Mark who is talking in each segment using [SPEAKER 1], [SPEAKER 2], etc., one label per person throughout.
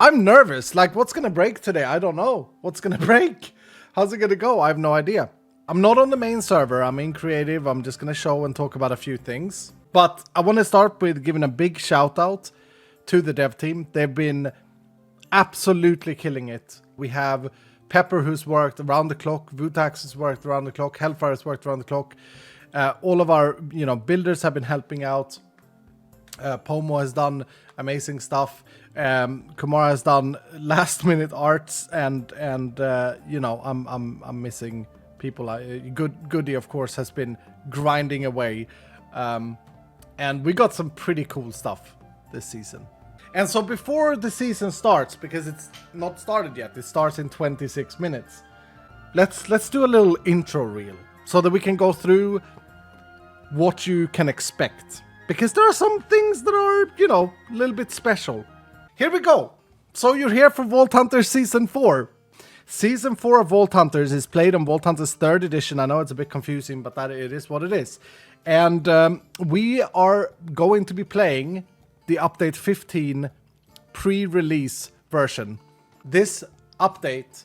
[SPEAKER 1] I'm nervous. Like, what's gonna break today? I don't know. What's gonna break? How's it gonna go? I have no idea. I'm not on the main server. I'm in creative. I'm just gonna show and talk about a few things. But I want to start with giving a big shout out to the dev team. They've been absolutely killing it. We have Pepper, who's worked around the clock. Vutax has worked around the clock. Hellfire has worked around the clock. All of our, builders have been helping out. Pomo has done amazing stuff. Kumara has done last minute arts, and I'm missing people. Goody, of course, has been grinding away, and we got some pretty cool stuff this season. And so before the season starts, because it's not started yet, it starts in 26 minutes. Let's do a little intro reel so that we can go through what you can expect. Because there are some things that are, a little bit special. Here we go. So you're here for Vault Hunters Season 4. Season 4 of Vault Hunters is played on Vault Hunters 3rd edition. I know it's a bit confusing, but that it is what it is. And we are going to be playing the Update 15 pre-release version. This update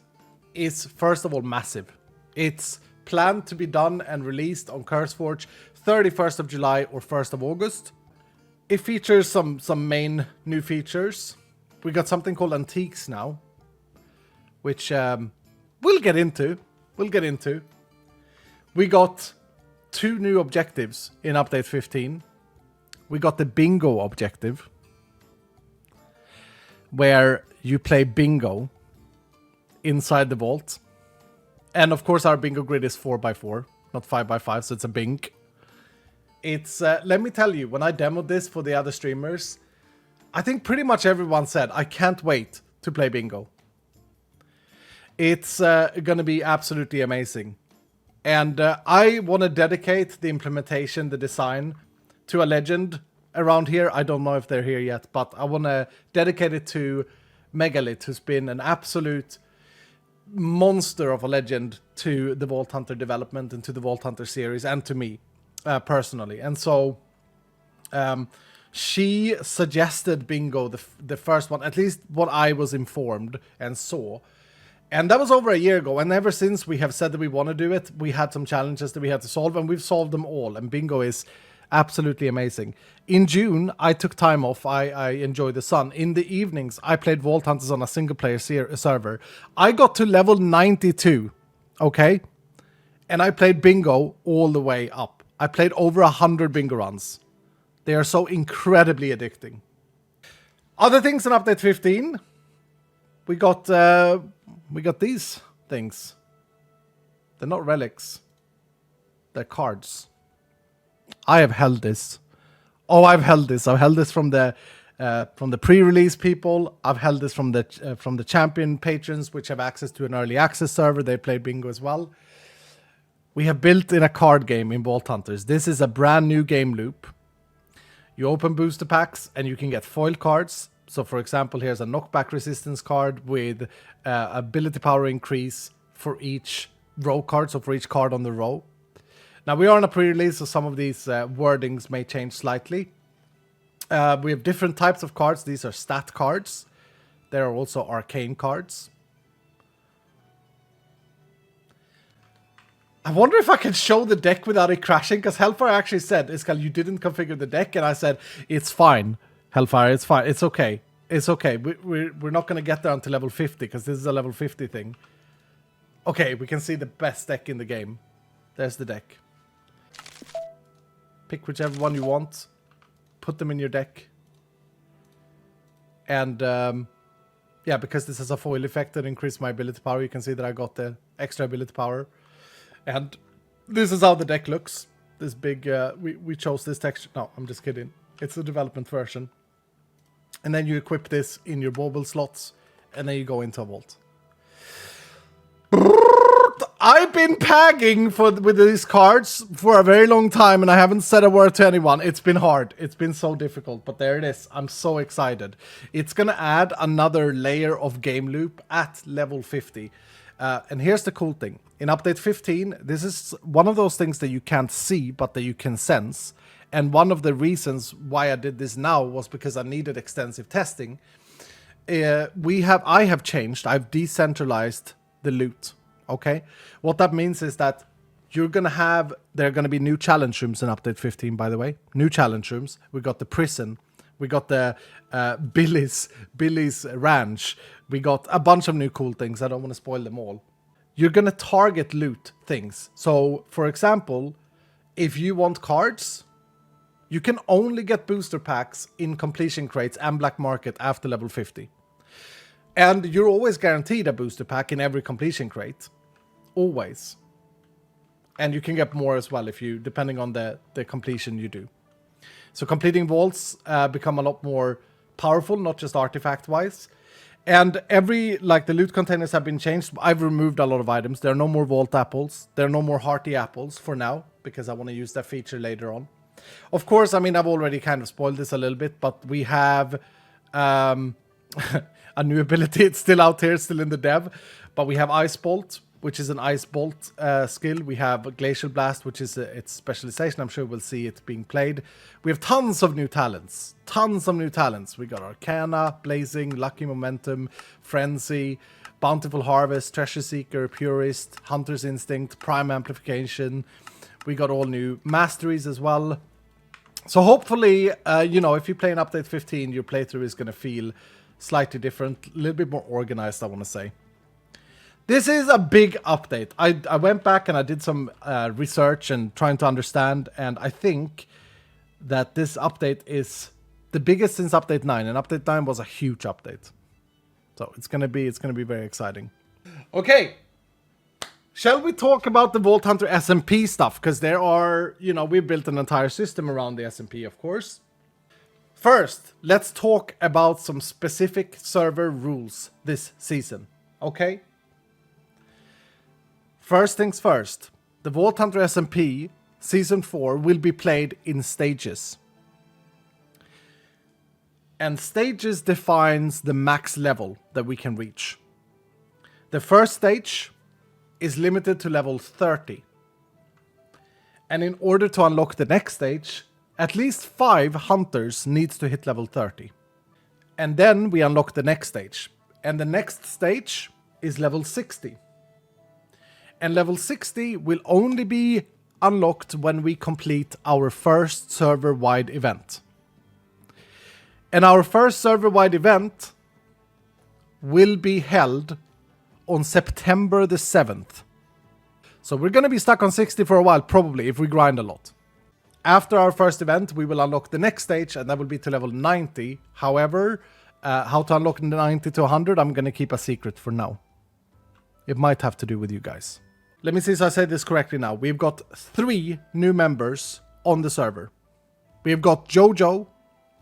[SPEAKER 1] is, first of all, massive. It's planned to be done and released on CurseForge 31st of July or 1st of August. It features some main new features. We got something called Antiques now, which we'll get into. We got 2 new objectives in Update 15. We got the Bingo objective, where you play bingo inside the vault. And of course our bingo grid is 4x4, not 5x5, so it's a bink. It's, let me tell you, when I demoed this for the other streamers, I think pretty much everyone said, I can't wait to play bingo. It's gonna be absolutely amazing. And I want to dedicate the implementation, the design, to a legend around here. I don't know if they're here yet, but I want to dedicate it to Megalith, who's been an absolute monster of a legend to the Vault Hunter development and to the Vault Hunter series and to me personally. And so she suggested bingo, the first one, at least what I was informed and saw. And that was over a year ago. And ever since we have said that we want to do it, we had some challenges that we had to solve, and we've solved them all. And bingo is absolutely amazing. In June, I took time off. I enjoyed the sun. In the evenings, I played Vault Hunters on a single-player server. I got to level 92, okay? And I played bingo all the way up. I played over 100 bingo runs. They are so incredibly addicting. Other things in Update 15, we got these things. They're not relics. They're cards. I have held this. Oh, I've held this. I've held this from the pre-release people. I've held this from the champion patrons, which have access to an early access server. They play bingo as well. We have built in a card game in Vault Hunters. This is a brand new game loop. You open booster packs and you can get foil cards. So, for example, here's a knockback resistance card with ability power increase for each row card. So for each card on the row. Now, we are on a pre-release, so some of these wordings may change slightly. We have different types of cards. These are stat cards. There are also arcane cards. I wonder if I can show the deck without it crashing, because Hellfire actually said, Iskall, you didn't configure the deck, and I said, it's fine, Hellfire, it's fine, it's okay. It's okay, we're not going to get there until level 50, because this is a level 50 thing. Okay, we can see the best deck in the game. There's the deck. Pick whichever one you want. Put them in your deck. And, yeah, because this has a foil effect that increases my ability power, you can see that I got the extra ability power. And this is how the deck looks. This big, we chose this texture. No, I'm just kidding. It's the development version. And then you equip this in your bauble slots, and then you go into a vault. I've been pagging with these cards for a very long time, and I haven't said a word to anyone. It's been hard. It's been so difficult, but there it is. I'm so excited. It's going to add another layer of game loop at level 50. And here's the cool thing. In Update 15, this is one of those things that you can't see, but that you can sense. And one of the reasons why I did this now was because I needed extensive testing. I have changed. I've decentralized the loot. Okay, what that means is that there are gonna be new challenge rooms in update 15. By the way, new challenge rooms. We got the prison. We got the Billy's ranch. We got a bunch of new cool things. I don't want to spoil them all. You're gonna target loot things. So, for example, if you want cards, you can only get booster packs in completion crates and black market after level 50. And you're always guaranteed a booster pack in every completion crate. Always. And you can get more as well if you, depending on the completion you do. So completing vaults become a lot more powerful, not just artifact-wise. And the loot containers have been changed. I've removed a lot of items. There are no more vault apples. There are no more hearty apples for now, because I want to use that feature later on. Of course, I mean, I've already kind of spoiled this a little bit, but we have a new ability. It's still out here, still in the dev. But we have Ice Bolt, which is an Ice Bolt skill. We have Glacial Blast, which is its specialization. I'm sure we'll see it being played. We have tons of new talents. Tons of new talents. We got Arcana, Blazing, Lucky Momentum, Frenzy, Bountiful Harvest, Treasure Seeker, Purist, Hunter's Instinct, Prime Amplification. We got all new masteries as well. So hopefully, if you play in Update 15, your playthrough is going to feel slightly different, a little bit more organized, I want to say. This is a big update. I went back and I did some research and trying to understand, and I think that this update is the biggest since Update 9, and Update 9 was a huge update. So it's gonna be very exciting. Okay. Shall we talk about the Vault Hunter SMP stuff? Because there are, we built an entire system around the SMP, of course. First, let's talk about some specific server rules this season. Okay? First things first, the Vault Hunter SMP Season 4 will be played in stages. And stages defines the max level that we can reach. The first stage is limited to level 30. And in order to unlock the next stage, at least 5 hunters needs to hit level 30. And then we unlock the next stage. And the next stage is level 60. And level 60 will only be unlocked when we complete our first server-wide event. And our first server-wide event will be held on September the 7th. So we're going to be stuck on 60 for a while, probably, if we grind a lot. After our first event, we will unlock the next stage, and that will be to level 90. However, how to unlock the 90 to 100, I'm going to keep a secret for now. It might have to do with you guys. Let me see if I say this correctly now. We've got 3 new members on the server. We've got Jojo,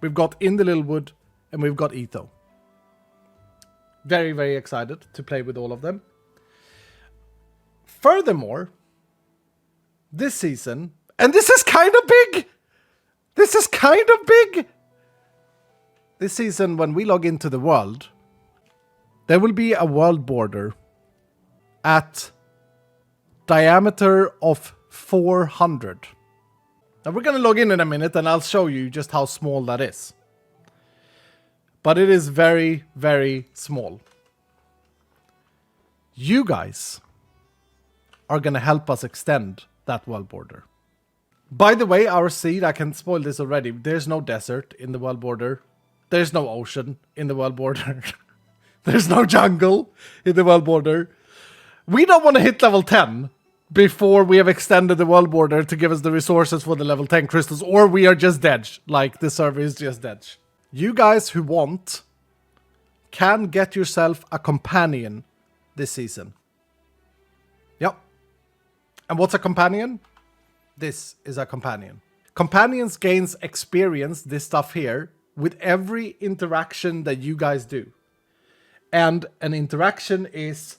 [SPEAKER 1] we've got In the Littlewood, and we've got Etho. Very, very excited to play with all of them. Furthermore, this season, and this is kind of big! This is kind of big! This season, when we log into the world, there will be a world border at diameter of 400. Now we're going to log in a minute and I'll show you just how small that is. But it is very, very small. You guys are going to help us extend that world border. By the way, our seed, I can spoil this already. There's no desert in the world border. There's no ocean in the world border. There's no jungle in the world border. We don't want to hit level 10 before we have extended the world border to give us the resources for the level 10 crystals, or we are just dead. Like, the server is just dead. You guys who want can get yourself a companion this season. Yep. And what's a companion? This is a companion. Companions gains experience, this stuff here, with every interaction that you guys do. And an interaction is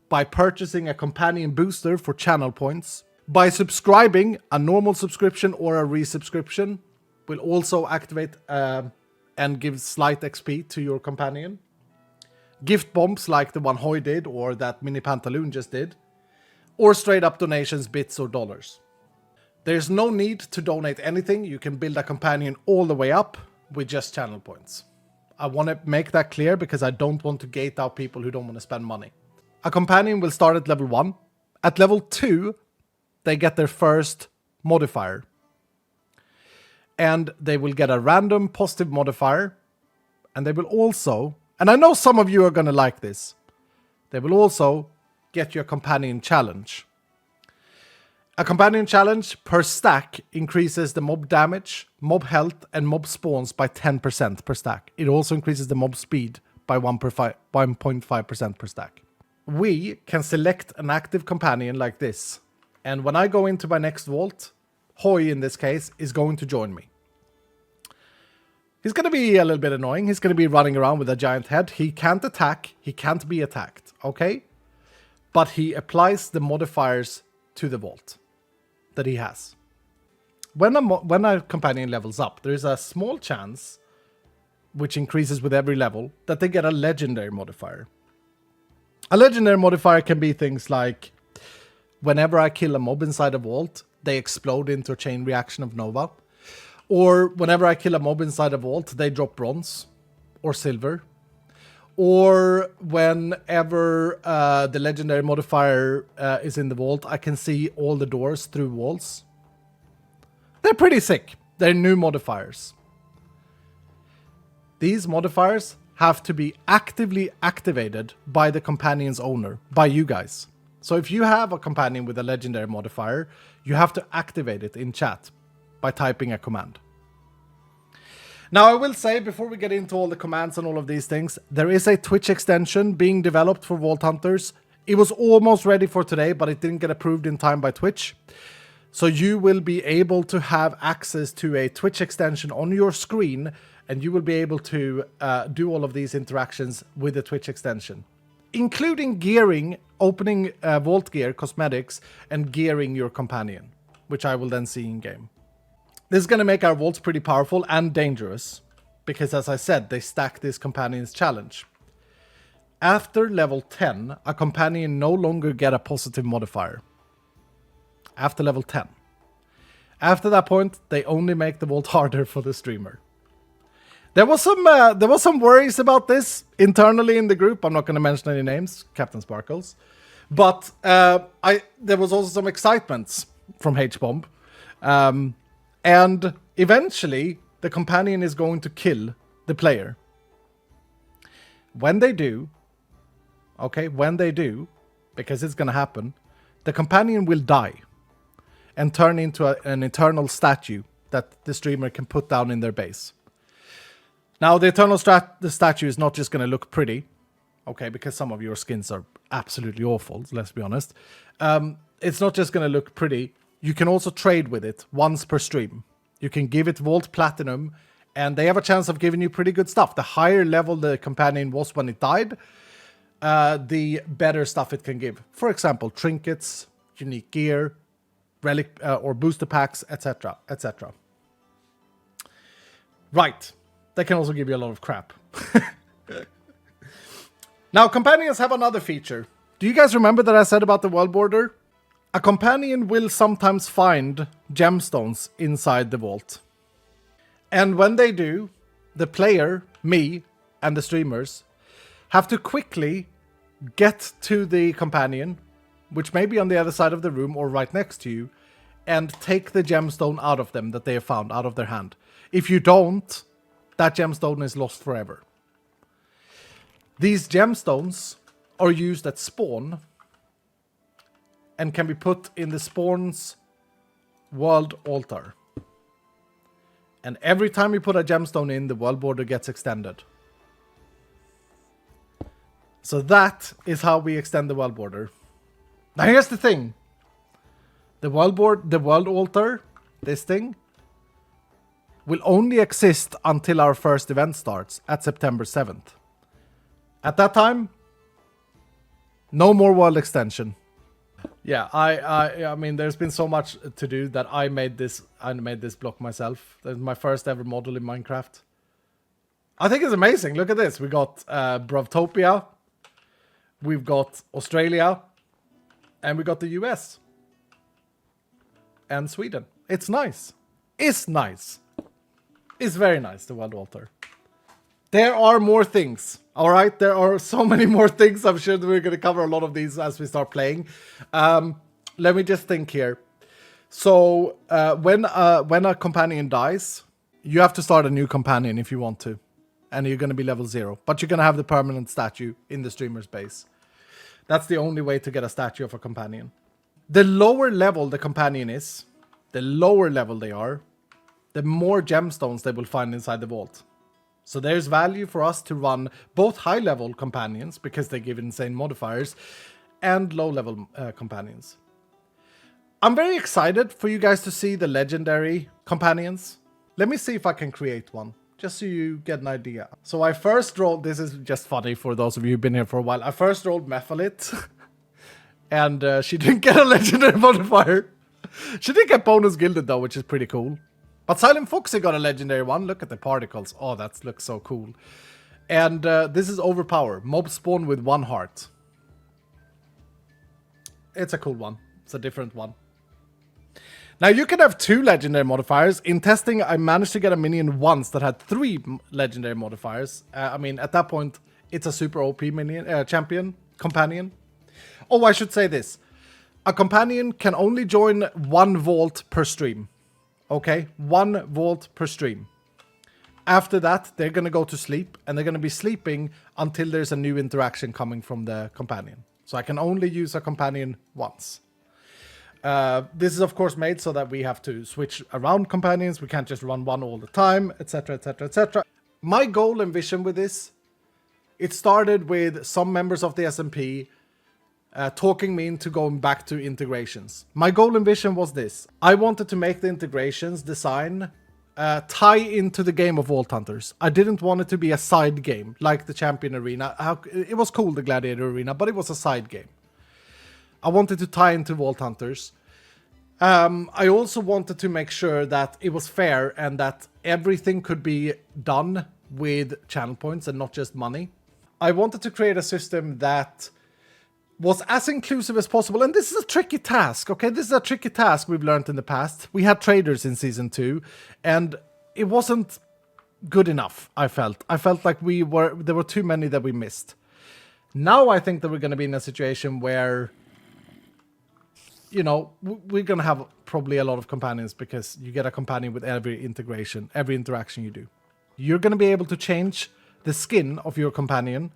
[SPEAKER 1] by purchasing a companion booster for channel points. By subscribing, a normal subscription or a resubscription will also activate and give slight XP to your companion. Gift bombs like the one Hoy did or that Mini Pantaloon just did. Or straight up donations, bits or dollars. There's no need to donate anything. You can build a companion all the way up with just channel points. I want to make that clear because I don't want to gate out people who don't want to spend money. A companion will start at level 1. At level 2, they get their first modifier. And they will get a random positive modifier. And they will also, and I know some of you are going to like this, they will also get you a companion challenge. A companion challenge per stack increases the mob damage, mob health, and mob spawns by 10% per stack. It also increases the mob speed by 1.5% per stack. We can select an active companion like this. And when I go into my next vault, Hoy in this case is going to join me. He's going to be a little bit annoying. He's going to be running around with a giant head. He can't attack. He can't be attacked. Okay? But he applies the modifiers to the vault that he has. When a companion levels up, there is a small chance, which increases with every level, that they get a legendary modifier. A legendary modifier can be things like, whenever I kill a mob inside a vault, they explode into a chain reaction of Nova. Or whenever I kill a mob inside a vault, they drop bronze or silver. Or whenever the legendary modifier is in the vault, I can see all the doors through walls. They're pretty sick. They're new modifiers. These modifiers have to be actively activated by the companion's owner, by you guys. So if you have a companion with a legendary modifier, you have to activate it in chat by typing a command. Now, I will say, before we get into all the commands and all of these things, there is a Twitch extension being developed for Vault Hunters. It was almost ready for today, but it didn't get approved in time by Twitch. So you will be able to have access to a Twitch extension on your screen, and you will be able to do all of these interactions with the Twitch extension, including gearing, opening Vault Gear cosmetics, and gearing your companion, which I will then see in game. This is going to make our vaults pretty powerful and dangerous, because as I said, they stack this companion's challenge. After level 10, a companion no longer get a positive modifier. After level 10. After that point, they only make the vault harder for the streamer. There was some worries about this internally in the group. I'm not going to mention any names, Captain Sparkles. But there was also some excitement from HBomb. And eventually, the companion is going to kill the player. When they do, because it's going to happen, the companion will die and turn into an eternal statue that the streamer can put down in their base. Now, the eternal statue is not just going to look pretty, okay, because some of your skins are absolutely awful, let's be honest. It's not just going to look pretty. You can also trade with it once per stream. You can give it Vault Platinum, and they have a chance of giving you pretty good stuff. The higher level the companion was when it died, the better stuff it can give. For example, trinkets, unique gear, relic or booster packs, etc., etc. Right. They can also give you a lot of crap. Now, companions have another feature. Do you guys remember that I said about the world border? A companion will sometimes find gemstones inside the vault. And when they do, the player, me, and the streamers have to quickly get to the companion, which may be on the other side of the room or right next to you, and take the gemstone out of them that they have found, out of their hand. If you don't, that gemstone is lost forever. These gemstones are used at spawn and can be put in the spawn's world altar. And every time you put a gemstone in, the world border gets extended. So that is how we extend the world border. Now here's the thing. The world altar, this thing, will only exist until our first event starts at September 7th. At that time, no more world extension. Yeah, I mean, there's been so much to do that I made this block myself. That's my first ever model in Minecraft. I think it's amazing. Look at this. We got Bravtopia, we've got Australia, and we got the US. And Sweden. It's nice. It's nice. It's very nice, the world altar. There are more things. All right, there are so many more things. I'm sure that we're going to cover a lot of these as we start playing. Let me just think here. So when a companion dies, you have to start a new companion if you want to. And you're going to be level 0. But you're going to have the permanent statue in the streamer's base. That's the only way to get a statue of a companion. The lower level the companion is, the lower level they are, the more gemstones they will find inside the vault. So there's value for us to run both high-level companions, because they give insane modifiers, and low-level companions. I'm very excited for you guys to see the legendary companions. Let me see if I can create one, just so you get an idea. So I first rolled, this is just funny for those of you who've been here for a while, I first rolled Mephalit, and she didn't get a legendary modifier. She did get bonus gilded though, which is pretty cool. But Silent Foxy got a legendary one. Look at the particles. Oh, that looks so cool. And this is Overpower. Mob spawn with 1 heart. It's a cool one. It's a different one. Now, you can have 2 legendary modifiers. In testing, I managed to get a minion once that had 3 legendary modifiers. I mean, at that point, it's a super OP minion, companion. Oh, I should say this. A companion can only join 1 vault per stream. Okay, 1 vault per stream. After that, they're going to go to sleep, and they're going to be sleeping until there's a new interaction coming from the companion. So I can only use a companion once. This is, of course, made so that we have to switch around companions. We can't just run one all the time, etc., etc., etc. My goal and vision with this, it started with some members of the SMP talking me into going back to integrations. My goal and vision was this. I wanted to make the integrations design tie into the game of Vault Hunters. I didn't want it to be a side game, like the Champion Arena. It was cool, the Gladiator Arena, but it was a side game. I wanted to tie into Vault Hunters. I also wanted to make sure that it was fair and that everything could be done with channel points and not just money. I wanted to create a system that was as inclusive as possible. And this is a tricky task, okay? This is a tricky task we've learned in the past. We had traders in Season 2, and it wasn't good enough, I felt. I felt like there were too many that we missed. Now I think that we're going to be in a situation where, you know, we're going to have probably a lot of companions, because you get a companion with every integration, every interaction you do. You're going to be able to change the skin of your companion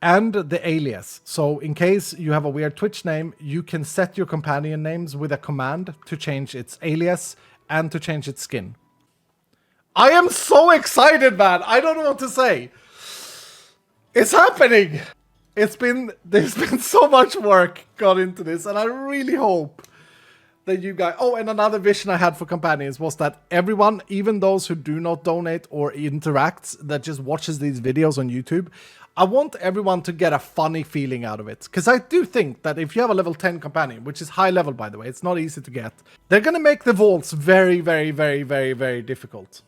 [SPEAKER 1] and the alias. So in case you have a weird Twitch name, you can set your companion names with a command to change its alias and to change its skin. I am so excited, man. I don't know what to say. It's happening. There's been so much work gone into this, and I really hope that you guys... Oh, and another vision I had for companions was that everyone, even those who do not donate or interacts, that just watches these videos on YouTube, I want everyone to get a funny feeling out of it. Because I do think that if you have a level 10 companion, which is high level, by the way, it's not easy to get, they're going to make the vaults very, very, very, very, very difficult.